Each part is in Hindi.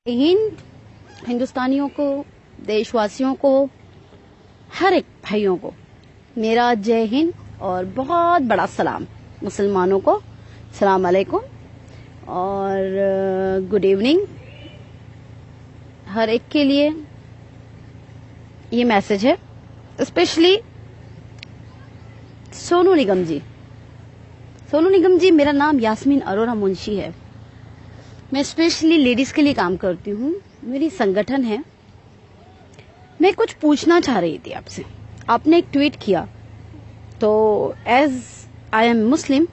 हिंद, हिंदुस्तानियों को, देशवासियों को, हर एक भाइयों को मेरा जय हिंद और बहुत बड़ा सलाम। मुसलमानों को सलाम अलैकुम और गुड इवनिंग। हर एक के लिए ये मैसेज है, स्पेशली सोनू निगम जी। सोनू निगम जी, मेरा नाम यास्मीन अरोरा मुंशी है। मैं स्पेशली लेडीज के लिए काम करती हूँ, मेरी संगठन है। मैं कुछ पूछना चाह रही थी आपसे। आपने एक ट्वीट किया, तो एज आई एम मुस्लिम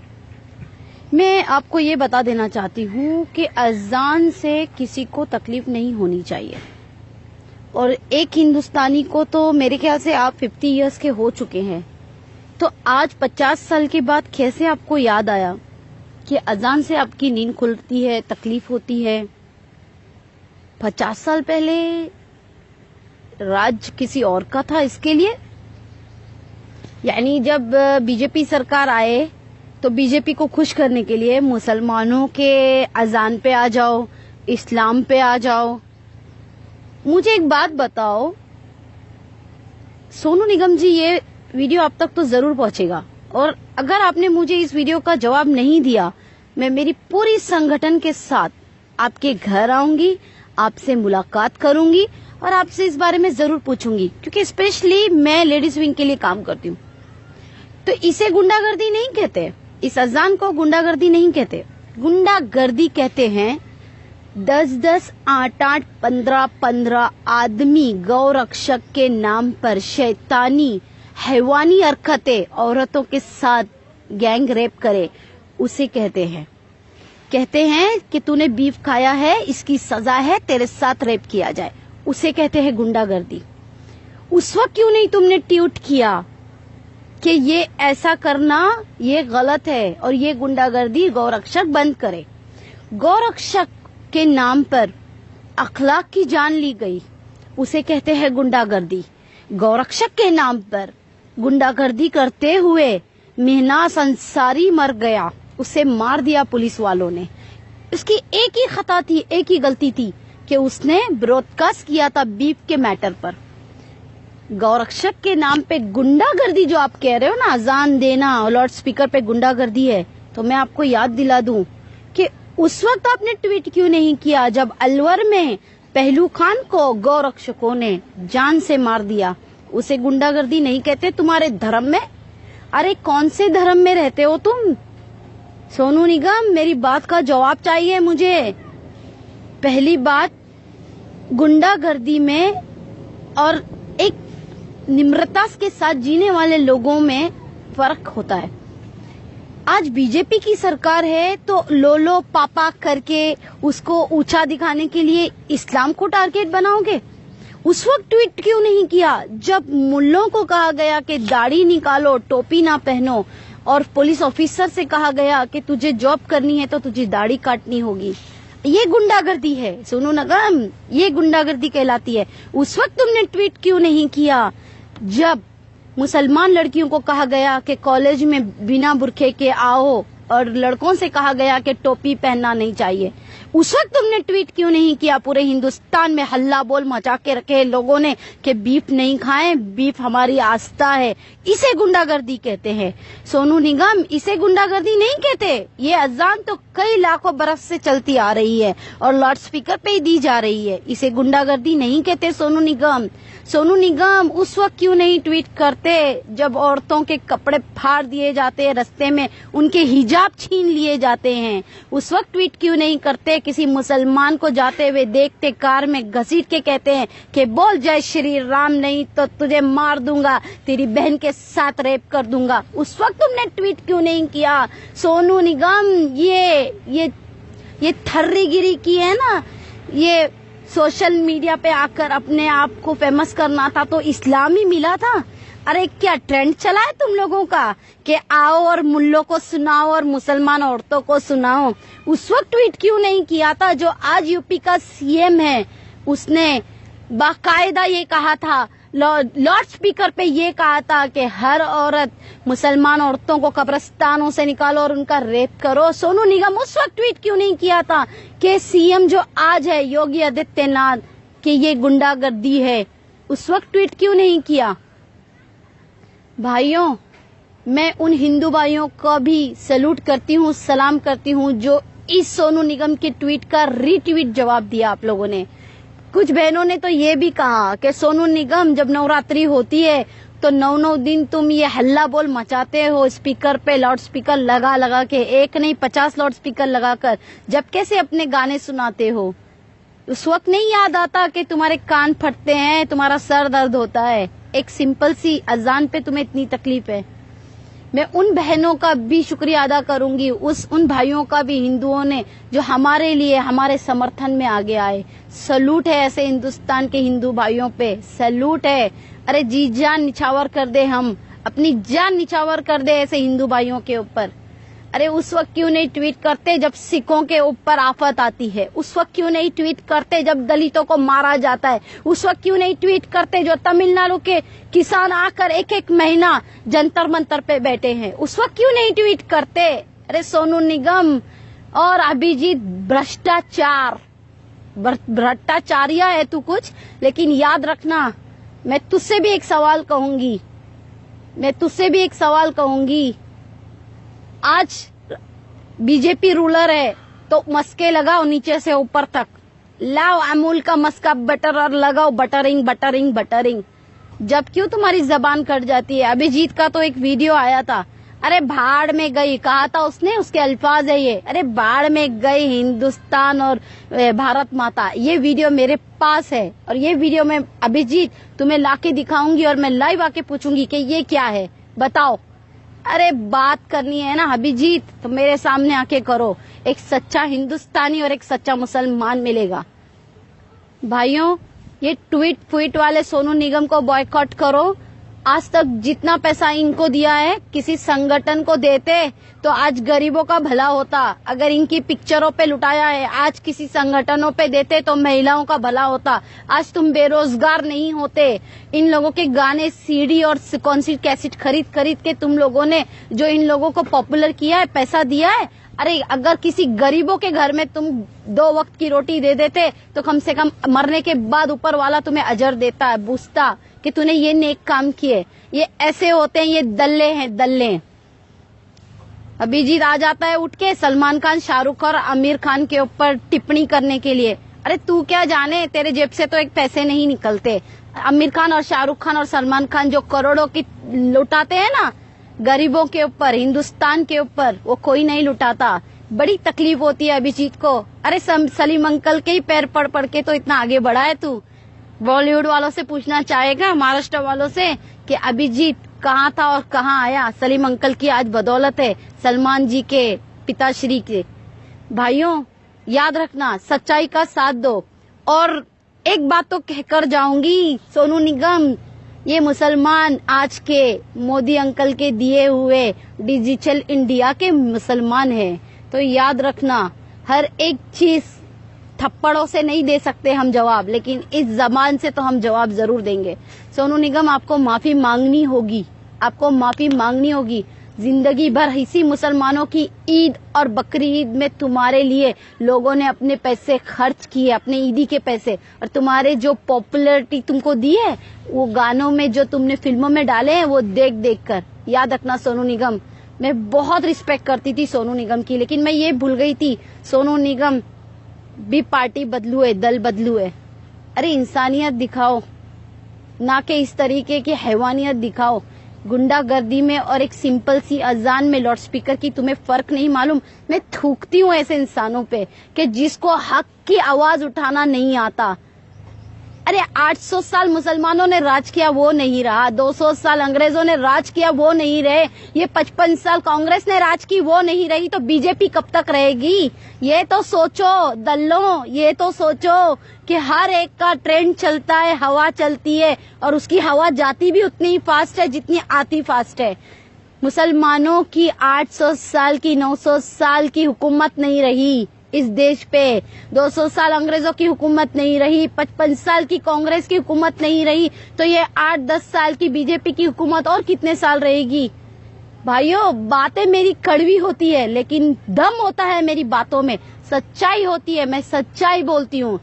मैं आपको ये बता देना चाहती हूँ कि अजान से किसी को तकलीफ नहीं होनी चाहिए। और एक हिंदुस्तानी को तो मेरे ख्याल से आप 50 इयर्स के हो चुके हैं, तो आज 50 साल के बाद कैसे आपको याद आया कि अजान से आपकी नींद खुलती है, तकलीफ होती है। 50 साल पहले राज किसी और का था इसके लिए। यानी जब बीजेपी सरकार आए तो बीजेपी को खुश करने के लिए मुसलमानों के अजान पे आ जाओ, इस्लाम पे आ जाओ। मुझे एक बात बताओ सोनू निगम जी, ये वीडियो आप तक तो जरूर पहुंचेगा, और अगर आपने मुझे इस वीडियो का जवाब नहीं दिया, मैं मेरी पूरी संगठन के साथ आपके घर आऊंगी, आपसे मुलाकात करूंगी और आपसे इस बारे में जरूर पूछूंगी, क्योंकि स्पेशली मैं लेडीज विंग के लिए काम करती हूँ। तो इसे गुंडागर्दी नहीं कहते, इस अजान को गुंडागर्दी नहीं कहते। गुंडागर्दी कहते हैं 10-10, 8-8, 15-15 आदमी गौरक्षक के नाम पर शैतानी हैवानी हरकतें औरतों के साथ गैंग रेप करे, उसे कहते हैं। कहते हैं कि तूने बीफ खाया है, इसकी सजा है तेरे साथ रेप किया जाए, उसे कहते हैं गुंडागर्दी। उस वक्त क्यों नहीं तुमने ट्वीट किया कि ये ऐसा करना ये गलत है और ये गुंडागर्दी, गौरक्षक बंद करे। गौरक्षक के नाम पर अखलाक की जान ली गई, उसे कहते हैं गुंडागर्दी। गौरक्षक के नाम पर गुंडागर्दी करते हुए मेहनाज अंसारी मर गया, उसे मार दिया पुलिस वालों ने। उसकी एक ही खता थी, एक ही गलती थी कि उसने ब्रॉडकास्ट किया था बीफ के मैटर पर। गौरक्षक के नाम पे गुंडागर्दी जो आप कह रहे हो ना, अजान देना लाउड स्पीकर पे गुंडागर्दी है, तो मैं आपको याद दिला दूं कि उस वक्त आपने ट्वीट क्यों नहीं किया जब अलवर में पहलू खान को गौरक्षकों ने जान से मार दिया। उसे गुंडागर्दी नहीं कहते तुम्हारे धर्म में। अरे कौन से धर्म में रहते हो तुम? सोनू निगम, मेरी बात का जवाब चाहिए मुझे। पहली बात, गुंडागर्दी में और एक निम्रता के साथ जीने वाले लोगों में फर्क होता है। आज बीजेपी की सरकार है तो लोलो पापा करके उसको ऊंचा दिखाने के लिए इस्लाम को टारगेट बनाओगे। उस वक्त ट्वीट क्यों नहीं किया जब मुल्लों को कहा गया कि दाढ़ी निकालो, टोपी ना पहनो, और पुलिस ऑफिसर से कहा गया कि तुझे जॉब करनी है तो तुझे दाढ़ी काटनी होगी। ये गुंडागर्दी है सोनू निगम, ये गुंडागर्दी कहलाती है। उस वक्त तुमने ट्वीट क्यों नहीं किया जब मुसलमान लड़कियों को कहा गया कि कॉलेज में बिना बुरखे के आओ और लड़कों से कहा गया कि टोपी पहनना नहीं चाहिए? उस वक्त तुमने ट्वीट क्यों नहीं किया? पूरे हिंदुस्तान में हल्ला बोल मचा के रखे लोगों ने कि बीफ नहीं खाएं, बीफ हमारी आस्था है। इसे गुंडागर्दी कहते हैं सोनू निगम, इसे गुंडागर्दी नहीं कहते। ये अजान तो कई लाखों बरस से चलती आ रही है और लाउड स्पीकर पे ही दी जा रही है, इसे गुंडागर्दी नहीं कहते सोनू निगम। सोनू निगम, उस वक्त क्यों नहीं ट्वीट करते जब औरतों के कपड़े फाड़ दिए जाते हैं, रास्ते में उनके हिजाब छीन लिए जाते हैं? उस वक्त ट्वीट क्यों नहीं करते? किसी मुसलमान को जाते हुए देखते कार में घसीट के कहते हैं कि बोल जय श्री राम, नहीं तो तुझे मार दूंगा, तेरी बहन के साथ रेप कर दूंगा। उस वक्त तुमने ट्वीट क्यों नहीं किया सोनू निगम? ये थर्रीगिरी की है ना, ये सोशल मीडिया पे आकर अपने आप को फेमस करना था तो इस्लाम ही मिला था। अरे क्या ट्रेंड चला है तुम लोगों का कि आओ और मुल्लों को सुनाओ और मुसलमान औरतों को सुनाओ? उस वक्त ट्वीट क्यों नहीं किया था जो आज यूपी का सीएम है? उसने बाकायदा ये कहा था लाउड स्पीकर पे ये कहा था कि हर औरत मुसलमान औरतों को कब्रिस्तानों से निकालो और उनका रेप करो। सोनू निगम उस वक्त ट्वीट क्यों नहीं किया था कि सीएम जो आज है योगी आदित्यनाथ कि ये गुंडागर्दी है? उस वक्त ट्वीट क्यों नहीं किया? भाइयों, मैं उन हिंदू भाइयों को भी सैल्यूट करती हूँ, सलाम करती हूँ जो इस सोनू निगम के ट्वीट का रीट्वीट जवाब दिया आप लोगों ने। कुछ बहनों ने तो ये भी कहा कि सोनू निगम जब नवरात्रि होती है तो 9 दिन तुम ये हल्ला बोल मचाते हो स्पीकर पे, लाउड स्पीकर लगा लगा के, एक नहीं 50 लाउड स्पीकर लगाकर, जब कैसे अपने गाने सुनाते हो। उस वक्त नहीं याद आता कि तुम्हारे कान फटते हैं, तुम्हारा सर दर्द होता है, एक सिंपल सी अजान पे तुम्हें इतनी तकलीफ है। मैं उन बहनों का भी शुक्रिया अदा करूंगी, उन भाइयों का भी, हिंदुओं ने जो हमारे लिए, हमारे समर्थन में आगे आए। सैल्यूट है ऐसे हिंदुस्तान के हिंदू भाइयों पे, सैल्यूट है। अरे जी जान निछावर कर दे, हम अपनी जान निछावर कर दे ऐसे हिंदू भाइयों के ऊपर। अरे उस वक्त क्यों नहीं ट्वीट करते जब सिखों के ऊपर आफत आती है? उस वक्त क्यों नहीं ट्वीट करते जब दलितों को मारा जाता है? उस वक्त क्यों नहीं ट्वीट करते जो तमिलनाडु के किसान आकर एक महीना जंतर मंतर पे बैठे हैं? उस वक्त क्यों नहीं ट्वीट करते? अरे सोनू निगम और अभिजीत, भ्रष्टाचारिया है तू कुछ, लेकिन याद रखना, मैं तुझसे भी एक सवाल कहूंगी, आज बीजेपी रूलर है तो मस्के लगाओ नीचे से ऊपर तक, लाओ अमूल का मस्का बटर और लगाओ बटरिंग बटरिंग बटरिंग। जब क्यों तुम्हारी जबान कट जाती है? अभिजीत का तो एक वीडियो आया था, अरे भाड़ में गई कहा था उसने, उसके अल्फाज है ये, अरे भाड़ में गई हिंदुस्तान और भारत माता। ये वीडियो मेरे पास है और ये वीडियो मैं अभिजीत तुम्हें लाके दिखाऊंगी और मैं लाइव आके पूछूंगी कि ये क्या है, बताओ। अरे बात करनी है ना अभिजीत तो मेरे सामने आके करो, एक सच्चा हिंदुस्तानी और एक सच्चा मुसलमान मिलेगा। भाइयों, ये ट्वीट वाले सोनू निगम को बॉयकॉट करो। आज तक जितना पैसा इनको दिया है किसी संगठन को देते तो आज गरीबों का भला होता। अगर इनकी पिक्चरों पे लुटाया है आज किसी संगठनों पे देते तो महिलाओं का भला होता। आज तुम बेरोजगार नहीं होते। इन लोगों के गाने सीडी और कौन सी कैसेट खरीद के तुम लोगों ने जो इन लोगों को पॉपुलर किया है, पैसा दिया है। अरे अगर किसी गरीबों के घर में तुम 2 वक्त की रोटी दे देते तो कम से कम मरने के बाद ऊपर वाला तुम्हें अजर देता है, पूछता कि तूने ये नेक काम किए। ये ऐसे होते हैं, ये दल्ले हैं, दल्ले। अभिजीत आ जाता है उठ के सलमान खान, शाहरुख और आमिर खान के ऊपर टिप्पणी करने के लिए। अरे तू क्या जाने, तेरे जेब से तो एक पैसे नहीं निकलते। आमिर खान और शाहरुख खान और सलमान खान जो करोड़ों की लुटाते हैं ना गरीबों के ऊपर, हिंदुस्तान के ऊपर, वो कोई नहीं लुटाता। बड़ी तकलीफ होती है अभिजीत को। अरे सलीम अंकल के ही पैर पड़ के तो इतना आगे बढ़ा है तू। बॉलीवुड वालों से पूछना चाहेगा, महाराष्ट्र वालों से, कि अभिजीत कहाँ था और कहाँ आया? सलीम अंकल की आज बदौलत है, सलमान जी के पिताश्री के। भाइयों याद रखना, सच्चाई का साथ दो। और एक बात तो कहकर जाऊंगी, सोनू निगम ये मुसलमान आज के मोदी अंकल के दिए हुए डिजिटल इंडिया के मुसलमान हैं। तो याद रखना, हर एक चीज थप्पड़ों से नहीं दे सकते हम जवाब, लेकिन इस जबान से तो हम जवाब जरूर देंगे। सोनू निगम आपको माफी मांगनी होगी, आपको माफी मांगनी होगी। जिंदगी भर इसी मुसलमानों की ईद और बकरी ईद में तुम्हारे लिए लोगों ने अपने पैसे खर्च किए, अपने ईदी के पैसे, और तुम्हारे जो पॉपुलैरिटी तुमको दी है वो गानों में जो तुमने फिल्मों में डाले हैं वो देख देख कर। याद रखना सोनू निगम, मैं बहुत रिस्पेक्ट करती थी सोनू निगम की, लेकिन मैं ये भूल गई थी सोनू निगम भी पार्टी बदलू है, दल बदलू है। अरे इंसानियत दिखाओ, ना कि इस तरीके की हैवानियत दिखाओ। गुंडागर्दी में और एक सिंपल सी अजान में लाउड स्पीकर की तुम्हें फर्क नहीं मालूम। मैं थूकती हूँ ऐसे इंसानों पे कि जिसको हक की आवाज उठाना नहीं आता। अरे 800 साल मुसलमानों ने राज किया वो नहीं रहा, 200 साल अंग्रेजों ने राज किया वो नहीं रहे, ये 55 साल कांग्रेस ने राज की वो नहीं रही, तो बीजेपी कब तक रहेगी? ये तो सोचो दल्लों, ये तो सोचो कि हर एक का ट्रेंड चलता है, हवा चलती है, और उसकी हवा जाती भी उतनी ही फास्ट है जितनी आती फास्ट है। मुसलमानों की 800 साल की 900 साल की हुकूमत नहीं रही, इस देश पे। 200 साल अंग्रेजों की हुकूमत नहीं रही, 55 साल की कांग्रेस की हुकूमत नहीं रही, तो ये 8-10 साल की बीजेपी की हुकूमत और कितने साल रहेगी। भाइयों, बातें मेरी कड़वी होती है लेकिन दम होता है मेरी बातों में, सच्चाई होती है, मैं सच्चाई बोलती हूँ।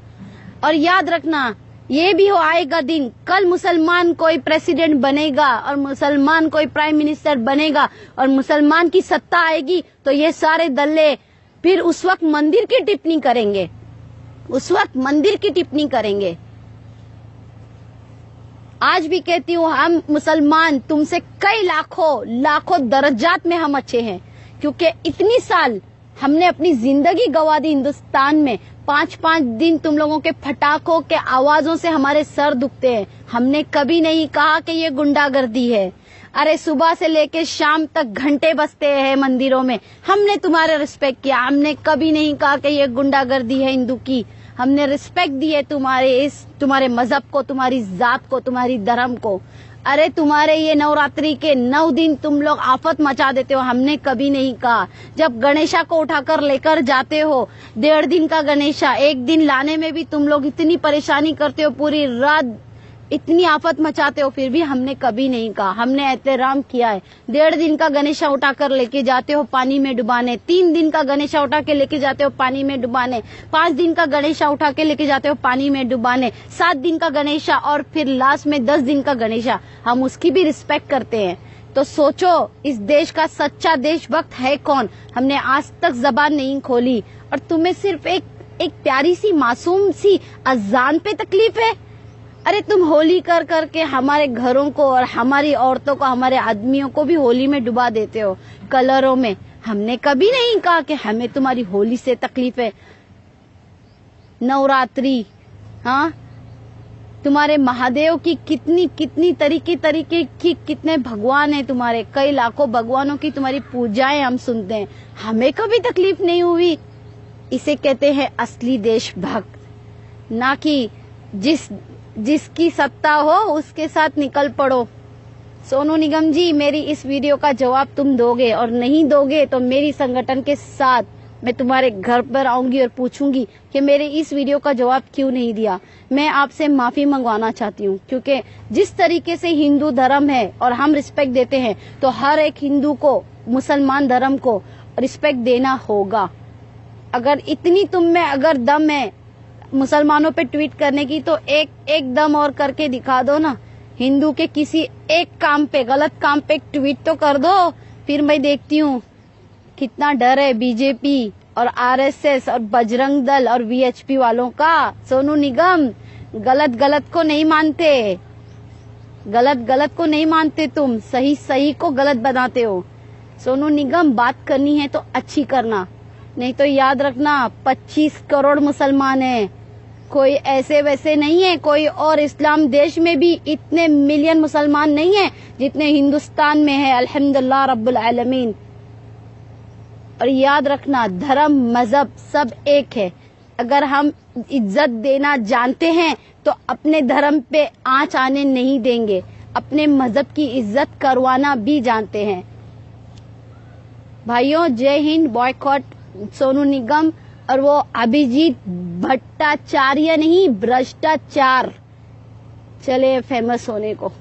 और याद रखना, ये भी हो आएगा दिन, कल मुसलमान कोई प्रेसिडेंट बनेगा और मुसलमान कोई प्राइम मिनिस्टर बनेगा और मुसलमान की सत्ता आएगी, तो ये सारे दल्ले फिर उस वक्त मंदिर की टिप्पणी करेंगे, उस वक्त मंदिर की टिप्पणी करेंगे। आज भी कहती हूँ, हम मुसलमान तुमसे कई लाखों दर्जात में हम अच्छे हैं, क्योंकि इतनी साल हमने अपनी जिंदगी गंवा दी हिंदुस्तान में। 5-5 दिन तुम लोगों के फटाकों के आवाजों से हमारे सर दुखते हैं। हमने कभी नहीं कहा कि ये गुंडागर्दी है। अरे सुबह से लेके शाम तक घंटे बजते हैं मंदिरों में, हमने तुम्हारे रिस्पेक्ट किया। हमने कभी नहीं कहा कि ये गुंडागर्दी है हिंदू की। हमने रिस्पेक्ट दी है तुम्हारे मजहब को, तुम्हारी जात को, तुम्हारी धर्म को। अरे तुम्हारे ये नवरात्रि के 9 दिन तुम लोग आफत मचा देते हो, हमने कभी नहीं कहा। जब गणेशा को उठाकर लेकर जाते हो, 1.5 दिन का गणेशा, 1 दिन लाने में भी तुम लोग इतनी परेशानी करते हो, पूरी रात इतनी आफत मचाते हो, फिर भी हमने कभी नहीं कहा। हमने एहतराम किया है। 1.5 दिन का गणेशा उठाकर लेके जाते हो पानी में डुबाने, 3 दिन का गणेशा उठा के लेके जाते हो पानी में डुबाने, 5 दिन का गणेशा उठा के लेके जाते हो पानी में डुबाने, 7 दिन का गणेशा और फिर लास्ट में 10 दिन का गणेशा, हम उसकी भी रिस्पेक्ट करते हैं। तो सोचो, इस देश का सच्चा देशभक्त है कौन? हमने आज तक जबान नहीं खोली और तुम्हें सिर्फ एक प्यारी सी मासूम सी अजान पे तकलीफ है। अरे तुम होली कर करके हमारे घरों को और हमारी औरतों को, हमारे आदमियों को भी होली में डुबा देते हो, कलरों में। हमने कभी नहीं कहा कि हमें तुम्हारी होली से तकलीफ है। नवरात्रि, हाँ, तुम्हारे महादेव की कितनी तरीके की कितने भगवान हैं तुम्हारे, कई लाखों भगवानों की तुम्हारी पूजाएं हम सुनते हैं, हमें कभी तकलीफ नहीं हुई। इसे कहते हैं असली देशभक्त, ना कि जिसकी सत्ता हो उसके साथ निकल पड़ो। सोनू निगम जी, मेरी इस वीडियो का जवाब तुम दोगे, और नहीं दोगे तो मेरी संगठन के साथ मैं तुम्हारे घर पर आऊंगी और पूछूंगी कि मेरे इस वीडियो का जवाब क्यों नहीं दिया। मैं आपसे माफी मंगवाना चाहती हूँ, क्योंकि जिस तरीके से हिंदू धर्म है और हम रिस्पेक्ट देते हैं, तो हर एक हिंदू को, मुसलमान धर्म को रिस्पेक्ट देना होगा। अगर इतनी तुम में अगर दम है मुसलमानों पे ट्वीट करने की, तो एक दम और करके दिखा दो ना। हिंदू के किसी एक काम पे, गलत काम पे ट्वीट तो कर दो, फिर मैं देखती हूँ कितना डर है बीजेपी और आरएसएस और बजरंग दल और वीएचपी वालों का। सोनू निगम, गलत को नहीं मानते, गलत को नहीं मानते, तुम सही को गलत बनाते हो। सोनू निगम, बात करनी है तो अच्छी करना, नहीं तो याद रखना 25 करोड़ मुसलमान हैं, कोई ऐसे वैसे नहीं है। कोई और इस्लाम देश में भी इतने मिलियन मुसलमान नहीं है जितने हिंदुस्तान में है, अल्हम्दुलिल्लाह रब्बुल आलमीन। और याद रखना, धर्म मजहब सब एक है। अगर हम इज्जत देना जानते हैं तो अपने धर्म पे आंच आने नहीं देंगे, अपने मजहब की इज्जत करवाना भी जानते हैं। भाइयों, जय हिंद। बॉयकॉट सोनू निगम और वो अभिजीत भट्टाचार्य नहीं, भ्रष्टाचार। चले फेमस होने को।